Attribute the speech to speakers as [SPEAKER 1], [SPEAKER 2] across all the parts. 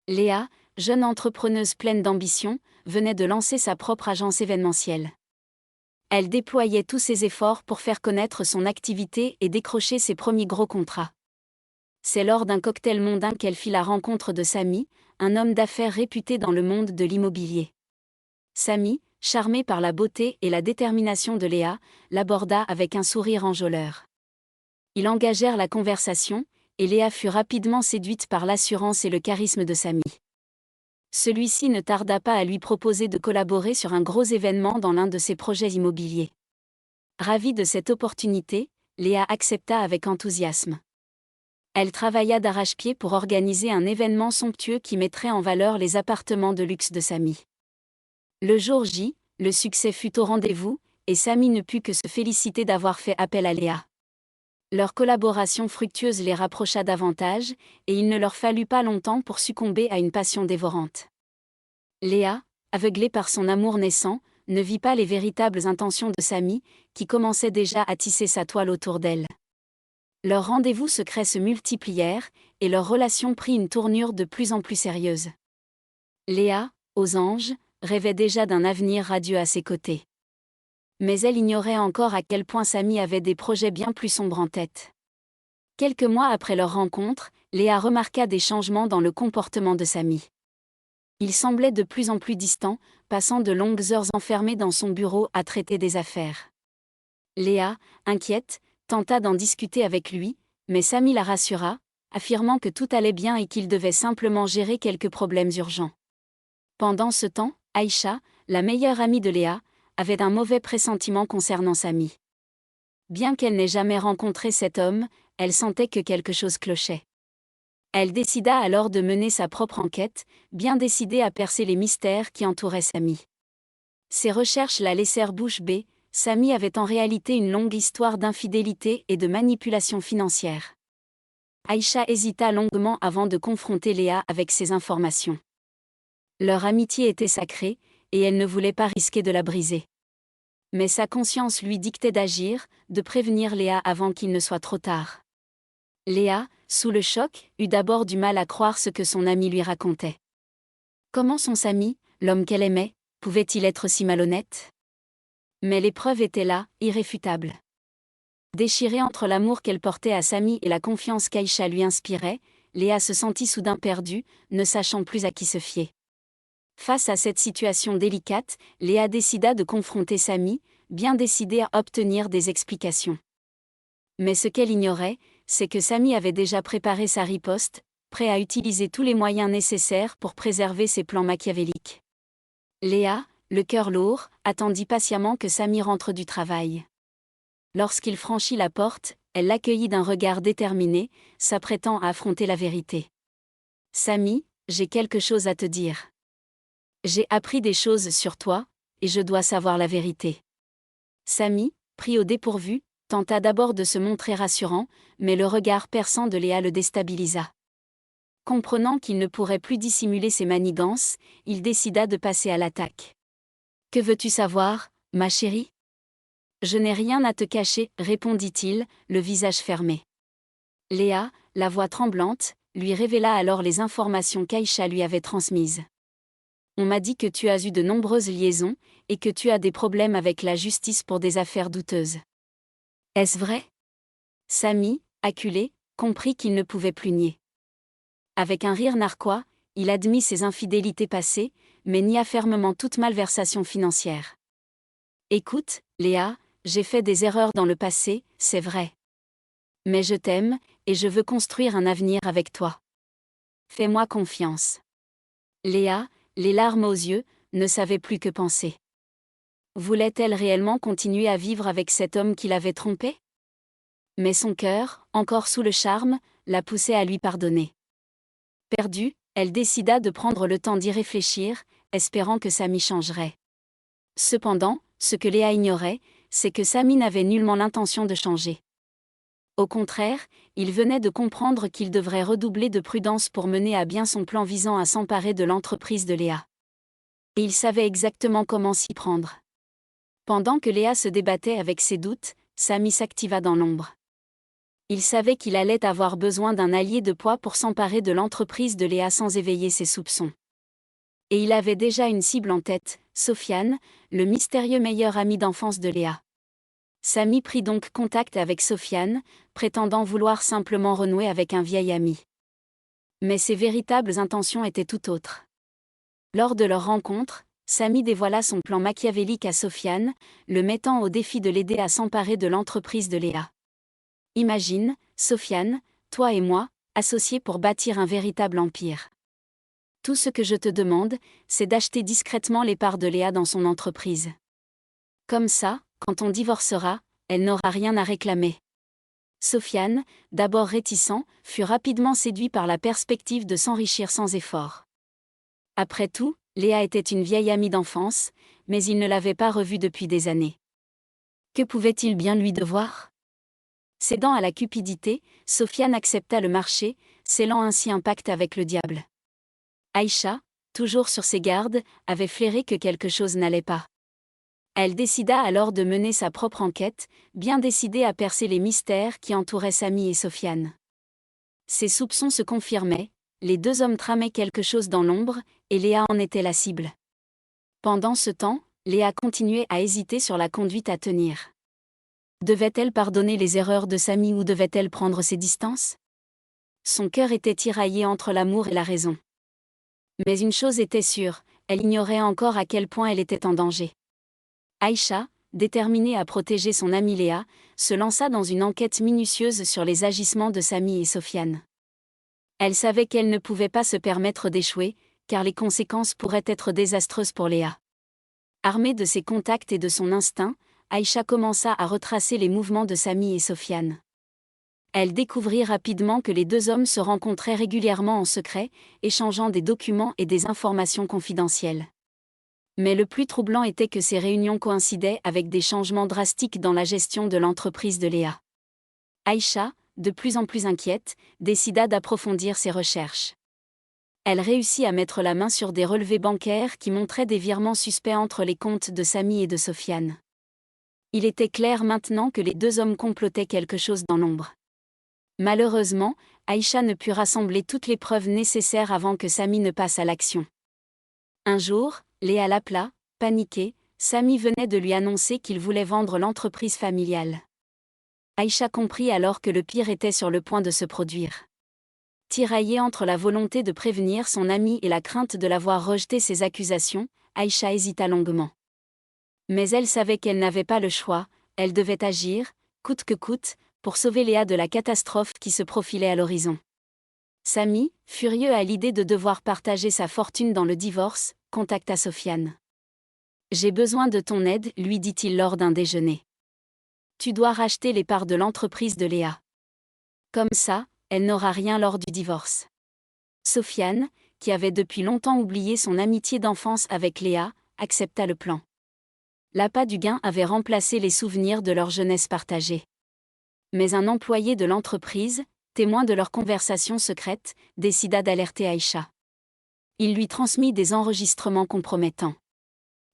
[SPEAKER 1] Léa, jeune entrepreneuse pleine d'ambition, venait de lancer sa propre agence événementielle. Elle déployait tous ses efforts pour faire connaître son activité et décrocher ses premiers gros contrats. C'est lors d'un cocktail mondain qu'elle fit la rencontre de Samy, un homme d'affaires réputé dans le monde de l'immobilier. Samy, charmé par la beauté et la détermination de Léa, l'aborda avec un sourire enjôleur. Ils engagèrent la conversation, et Léa fut rapidement séduite par l'assurance et le charisme de Samy. Celui-ci ne tarda pas à lui proposer de collaborer sur un gros événement dans l'un de ses projets immobiliers. Ravie de cette opportunité, Léa accepta avec enthousiasme. Elle travailla d'arrache-pied pour organiser un événement somptueux qui mettrait en valeur les appartements de luxe de Samy. Le jour J, le succès fut au rendez-vous, et Samy ne put que se féliciter d'avoir fait appel à Léa. Leur collaboration fructueuse les rapprocha davantage, et il ne leur fallut pas longtemps pour succomber à une passion dévorante. Léa, aveuglée par son amour naissant, ne vit pas les véritables intentions de Samy, qui commençait déjà à tisser sa toile autour d'elle. Leurs rendez-vous secrets se multiplièrent, et leur relation prit une tournure de plus en plus sérieuse. Léa, aux anges, rêvait déjà d'un avenir radieux à ses côtés. Mais elle ignorait encore à quel point Samy avait des projets bien plus sombres en tête. Quelques mois après leur rencontre, Léa remarqua des changements dans le comportement de Samy. Il semblait de plus en plus distant, passant de longues heures enfermé dans son bureau à traiter des affaires. Léa, inquiète, tenta d'en discuter avec lui, mais Samy la rassura, affirmant que tout allait bien et qu'il devait simplement gérer quelques problèmes urgents. Pendant ce temps, Aïcha, la meilleure amie de Léa, avait un mauvais pressentiment concernant Samy. Bien qu'elle n'ait jamais rencontré cet homme, elle sentait que quelque chose clochait. Elle décida alors de mener sa propre enquête, bien décidée à percer les mystères qui entouraient Samy. Ses recherches la laissèrent bouche bée. Samy avait en réalité une longue histoire d'infidélité et de manipulation financière. Aïcha hésita longuement avant de confronter Léa avec ces informations. Leur amitié était sacrée, et elle ne voulait pas risquer de la briser. Mais sa conscience lui dictait d'agir, de prévenir Léa avant qu'il ne soit trop tard. Léa, sous le choc, eut d'abord du mal à croire ce que son ami lui racontait. Comment son Samy, l'homme qu'elle aimait, pouvait-il être si malhonnête ? Mais les preuves étaient là, irréfutables. Déchirée entre l'amour qu'elle portait à Samy et la confiance qu'Aïcha lui inspirait, Léa se sentit soudain perdue, ne sachant plus à qui se fier. Face à cette situation délicate, Léa décida de confronter Samy, bien décidée à obtenir des explications. Mais ce qu'elle ignorait, c'est que Samy avait déjà préparé sa riposte, prêt à utiliser tous les moyens nécessaires pour préserver ses plans machiavéliques. Léa, le cœur lourd, attendit patiemment que Samy rentre du travail. Lorsqu'il franchit la porte, elle l'accueillit d'un regard déterminé, s'apprêtant à affronter la vérité. « Samy, j'ai quelque chose à te dire. J'ai appris des choses sur toi, et je dois savoir la vérité. » Samy, pris au dépourvu, tenta d'abord de se montrer rassurant, mais le regard perçant de Léa le déstabilisa. Comprenant qu'il ne pourrait plus dissimuler ses manigances, il décida de passer à l'attaque. « Que veux-tu savoir, ma chérie ? » « Je n'ai rien à te cacher, répondit-il, le visage fermé. Léa, la voix tremblante, lui révéla alors les informations qu'Aïcha lui avait transmises. « On m'a dit que tu as eu de nombreuses liaisons, et que tu as des problèmes avec la justice pour des affaires douteuses. Est-ce vrai ?» Samy, acculé, comprit qu'il ne pouvait plus nier. Avec un rire narquois, il admit ses infidélités passées, mais nia fermement toute malversation financière. « Écoute, Léa, j'ai fait des erreurs dans le passé, c'est vrai. Mais je t'aime, et je veux construire un avenir avec toi. Fais-moi confiance. » Léa, les larmes aux yeux, ne savait plus que penser. Voulait-elle réellement continuer à vivre avec cet homme qui l'avait trompée ? Mais son cœur, encore sous le charme, la poussait à lui pardonner. Perdue, elle décida de prendre le temps d'y réfléchir, espérant que Samy changerait. Cependant, ce que Léa ignorait, c'est que Samy n'avait nullement l'intention de changer. Au contraire, il venait de comprendre qu'il devrait redoubler de prudence pour mener à bien son plan visant à s'emparer de l'entreprise de Léa. Et il savait exactement comment s'y prendre. Pendant que Léa se débattait avec ses doutes, Samy s'activa dans l'ombre. Il savait qu'il allait avoir besoin d'un allié de poids pour s'emparer de l'entreprise de Léa sans éveiller ses soupçons. Et il avait déjà une cible en tête, Sofiane, le mystérieux meilleur ami d'enfance de Léa. Samy prit donc contact avec Sofiane, prétendant vouloir simplement renouer avec un vieil ami. Mais ses véritables intentions étaient tout autres. Lors de leur rencontre, Samy dévoila son plan machiavélique à Sofiane, le mettant au défi de l'aider à s'emparer de l'entreprise de Léa. Imagine, Sofiane, toi et moi, associés pour bâtir un véritable empire. Tout ce que je te demande, c'est d'acheter discrètement les parts de Léa dans son entreprise. Comme ça, quand on divorcera, elle n'aura rien à réclamer. Sofiane, d'abord réticent, fut rapidement séduit par la perspective de s'enrichir sans effort. Après tout, Léa était une vieille amie d'enfance, mais il ne l'avait pas revue depuis des années. Que pouvait-il bien lui devoir ? Cédant à la cupidité, Sofiane accepta le marché, scellant ainsi un pacte avec le diable. Aïcha, toujours sur ses gardes, avait flairé que quelque chose n'allait pas. Elle décida alors de mener sa propre enquête, bien décidée à percer les mystères qui entouraient Samy et Sofiane. Ses soupçons se confirmaient, les deux hommes tramaient quelque chose dans l'ombre, et Léa en était la cible. Pendant ce temps, Léa continuait à hésiter sur la conduite à tenir. Devait-elle pardonner les erreurs de Samy ou devait-elle prendre ses distances ? Son cœur était tiraillé entre l'amour et la raison. Mais une chose était sûre, elle ignorait encore à quel point elle était en danger. Aïcha, déterminée à protéger son amie Léa, se lança dans une enquête minutieuse sur les agissements de Samy et Sofiane. Elle savait qu'elle ne pouvait pas se permettre d'échouer, car les conséquences pourraient être désastreuses pour Léa. Armée de ses contacts et de son instinct, Aïcha commença à retracer les mouvements de Samy et Sofiane. Elle découvrit rapidement que les deux hommes se rencontraient régulièrement en secret, échangeant des documents et des informations confidentielles. Mais le plus troublant était que ces réunions coïncidaient avec des changements drastiques dans la gestion de l'entreprise de Léa. Aïcha, de plus en plus inquiète, décida d'approfondir ses recherches. Elle réussit à mettre la main sur des relevés bancaires qui montraient des virements suspects entre les comptes de Samy et de Sofiane. Il était clair maintenant que les deux hommes complotaient quelque chose dans l'ombre. Malheureusement, Aïcha ne put rassembler toutes les preuves nécessaires avant que Samy ne passe à l'action. Un jour, Léa l'appela, paniquée, Samy venait de lui annoncer qu'il voulait vendre l'entreprise familiale. Aïcha comprit alors que le pire était sur le point de se produire. Tiraillée entre la volonté de prévenir son amie et la crainte de la voir rejeter ses accusations, Aïcha hésita longuement. Mais elle savait qu'elle n'avait pas le choix, elle devait agir, coûte que coûte, pour sauver Léa de la catastrophe qui se profilait à l'horizon. Samy, furieux à l'idée de devoir partager sa fortune dans le divorce, contacta Sofiane. « J'ai besoin de ton aide, lui dit-il lors d'un déjeuner. Tu dois racheter les parts de l'entreprise de Léa. Comme ça, elle n'aura rien lors du divorce. » Sofiane, qui avait depuis longtemps oublié son amitié d'enfance avec Léa, accepta le plan. L'appât du gain avait remplacé les souvenirs de leur jeunesse partagée. Mais un employé de l'entreprise, témoin de leur conversation secrète, décida d'alerter Aïcha. Il lui transmit des enregistrements compromettants.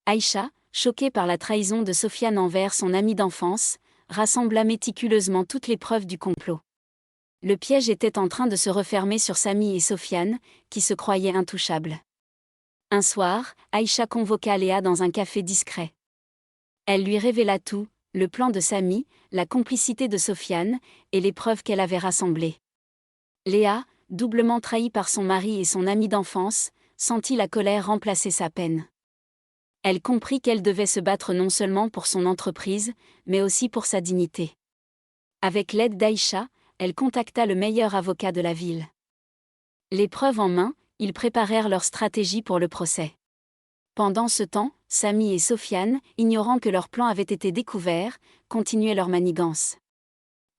[SPEAKER 1] Aïcha, choquée par la trahison de Sofiane envers son ami d'enfance, rassembla méticuleusement toutes les preuves du complot. Le piège était en train de se refermer sur Samy et Sofiane, qui se croyaient intouchables. Un soir, Aïcha convoqua Léa dans un café discret. Elle lui révéla tout, le plan de Samy, la complicité de Sofiane, et les preuves qu'elle avait rassemblées. Léa, doublement trahie par son mari et son ami d'enfance, sentit la colère remplacer sa peine. Elle comprit qu'elle devait se battre non seulement pour son entreprise, mais aussi pour sa dignité. Avec l'aide d'Aïcha, elle contacta le meilleur avocat de la ville. Les preuves en main, ils préparèrent leur stratégie pour le procès. Pendant ce temps, Samy et Sofiane, ignorant que leur plan avait été découvert, continuaient leur manigance.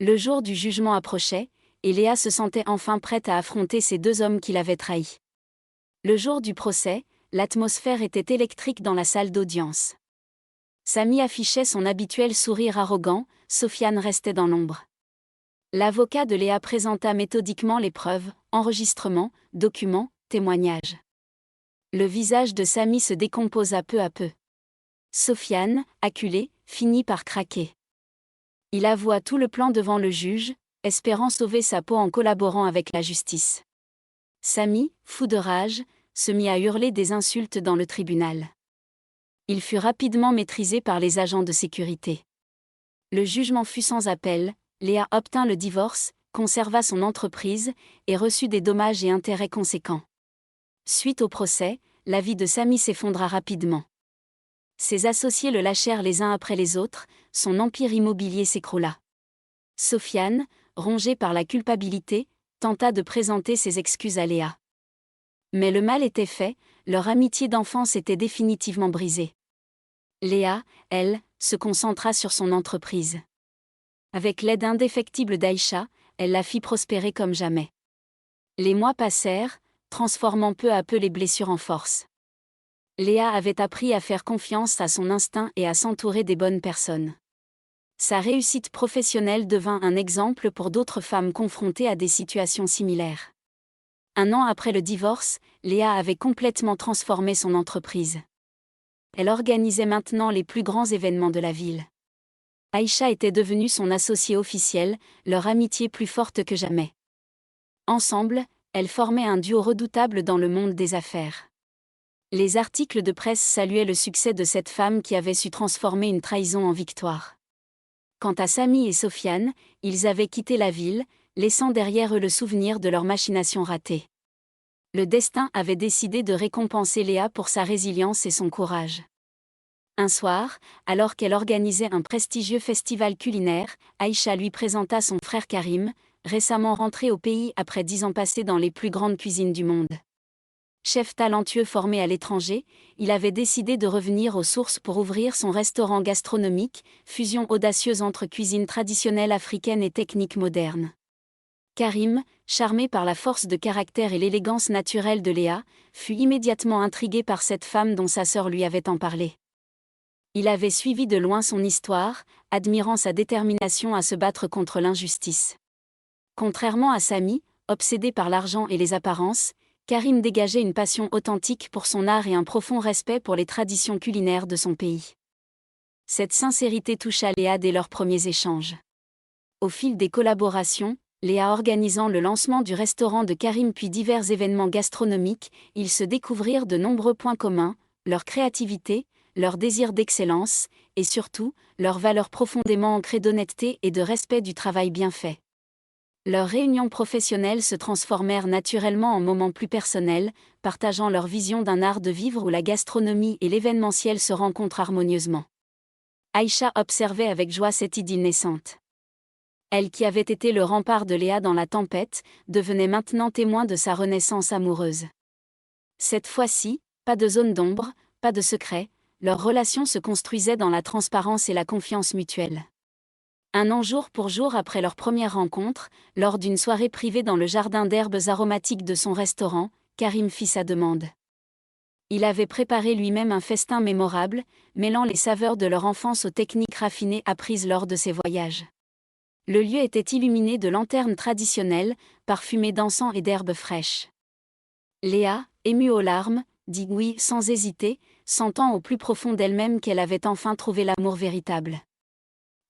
[SPEAKER 1] Le jour du jugement approchait, et Léa se sentait enfin prête à affronter ces deux hommes qui l'avaient trahie. Le jour du procès, l'atmosphère était électrique dans la salle d'audience. Samy affichait son habituel sourire arrogant, Sofiane restait dans l'ombre. L'avocat de Léa présenta méthodiquement les preuves, enregistrements, documents, témoignages. Le visage de Samy se décomposa peu à peu. Sofiane, acculé, finit par craquer. Il avoua tout le plan devant le juge, espérant sauver sa peau en collaborant avec la justice. Samy, fou de rage, se mit à hurler des insultes dans le tribunal. Il fut rapidement maîtrisé par les agents de sécurité. Le jugement fut sans appel, Léa obtint le divorce, conserva son entreprise et reçut des dommages et intérêts conséquents. Suite au procès, la vie de Samy s'effondra rapidement. Ses associés le lâchèrent les uns après les autres, son empire immobilier s'écroula. Sofiane, rongée par la culpabilité, tenta de présenter ses excuses à Léa. Mais le mal était fait, leur amitié d'enfance était définitivement brisée. Léa, elle, se concentra sur son entreprise. Avec l'aide indéfectible d'Aïcha, elle la fit prospérer comme jamais. Les mois passèrent, transformant peu à peu les blessures en force. Léa avait appris à faire confiance à son instinct et à s'entourer des bonnes personnes. Sa réussite professionnelle devint un exemple pour d'autres femmes confrontées à des situations similaires. Un an après le divorce, Léa avait complètement transformé son entreprise. Elle organisait maintenant les plus grands événements de la ville. Aïcha était devenue son associée officielle, leur amitié plus forte que jamais. Ensemble, elles formaient un duo redoutable dans le monde des affaires. Les articles de presse saluaient le succès de cette femme qui avait su transformer une trahison en victoire. Quant à Samy et Sofiane, ils avaient quitté la ville, laissant derrière eux le souvenir de leurs machinations ratées. Le destin avait décidé de récompenser Léa pour sa résilience et son courage. Un soir, alors qu'elle organisait un prestigieux festival culinaire, Aïcha lui présenta son frère Karim, récemment rentré au pays après 10 ans passés dans les plus grandes cuisines du monde. Chef talentueux formé à l'étranger, il avait décidé de revenir aux sources pour ouvrir son restaurant gastronomique, fusion audacieuse entre cuisine traditionnelle africaine et technique moderne. Karim, charmé par la force de caractère et l'élégance naturelle de Léa, fut immédiatement intrigué par cette femme dont sa sœur lui avait tant parlé. Il avait suivi de loin son histoire, admirant sa détermination à se battre contre l'injustice. Contrairement à Samy, obsédé par l'argent et les apparences, Karim dégageait une passion authentique pour son art et un profond respect pour les traditions culinaires de son pays. Cette sincérité toucha Léa dès leurs premiers échanges. Au fil des collaborations, Léa organisant le lancement du restaurant de Karim puis divers événements gastronomiques, ils se découvrirent de nombreux points communs, leur créativité, leur désir d'excellence, et surtout, leurs valeurs profondément ancrées d'honnêteté et de respect du travail bien fait. Leurs réunions professionnelles se transformèrent naturellement en moments plus personnels, partageant leur vision d'un art de vivre où la gastronomie et l'événementiel se rencontrent harmonieusement. Aïcha observait avec joie cette idylle naissante. Elle qui avait été le rempart de Léa dans la tempête, devenait maintenant témoin de sa renaissance amoureuse. Cette fois-ci, pas de zone d'ombre, pas de secret, leur relation se construisait dans la transparence et la confiance mutuelle. Un an jour pour jour après leur première rencontre, lors d'une soirée privée dans le jardin d'herbes aromatiques de son restaurant, Karim fit sa demande. Il avait préparé lui-même un festin mémorable, mêlant les saveurs de leur enfance aux techniques raffinées apprises lors de ses voyages. Le lieu était illuminé de lanternes traditionnelles, parfumées d'encens et d'herbes fraîches. Léa, émue aux larmes, dit oui sans hésiter, sentant au plus profond d'elle-même qu'elle avait enfin trouvé l'amour véritable.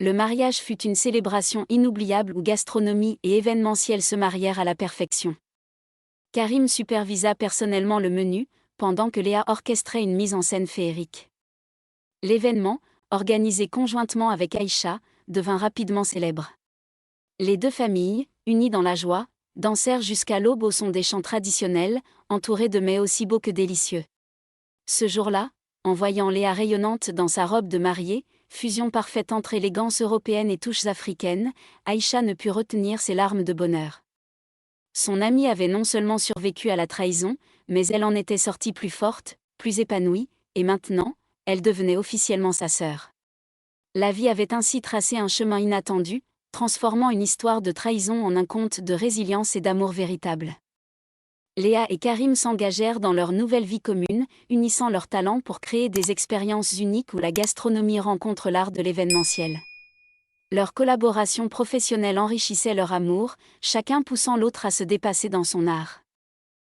[SPEAKER 1] Le mariage fut une célébration inoubliable où gastronomie et événementiel se marièrent à la perfection. Karim supervisa personnellement le menu, pendant que Léa orchestrait une mise en scène féerique. L'événement, organisé conjointement avec Aïcha, devint rapidement célèbre. Les deux familles, unies dans la joie, dansèrent jusqu'à l'aube au son des chants traditionnels, entourés de mets aussi beaux que délicieux. Ce jour-là, en voyant Léa rayonnante dans sa robe de mariée, fusion parfaite entre élégance européenne et touches africaines, Aïcha ne put retenir ses larmes de bonheur. Son amie avait non seulement survécu à la trahison, mais elle en était sortie plus forte, plus épanouie, et maintenant, elle devenait officiellement sa sœur. La vie avait ainsi tracé un chemin inattendu, transformant une histoire de trahison en un conte de résilience et d'amour véritable. Léa et Karim s'engagèrent dans leur nouvelle vie commune, unissant leurs talents pour créer des expériences uniques où la gastronomie rencontre l'art de l'événementiel. Leur collaboration professionnelle enrichissait leur amour, chacun poussant l'autre à se dépasser dans son art.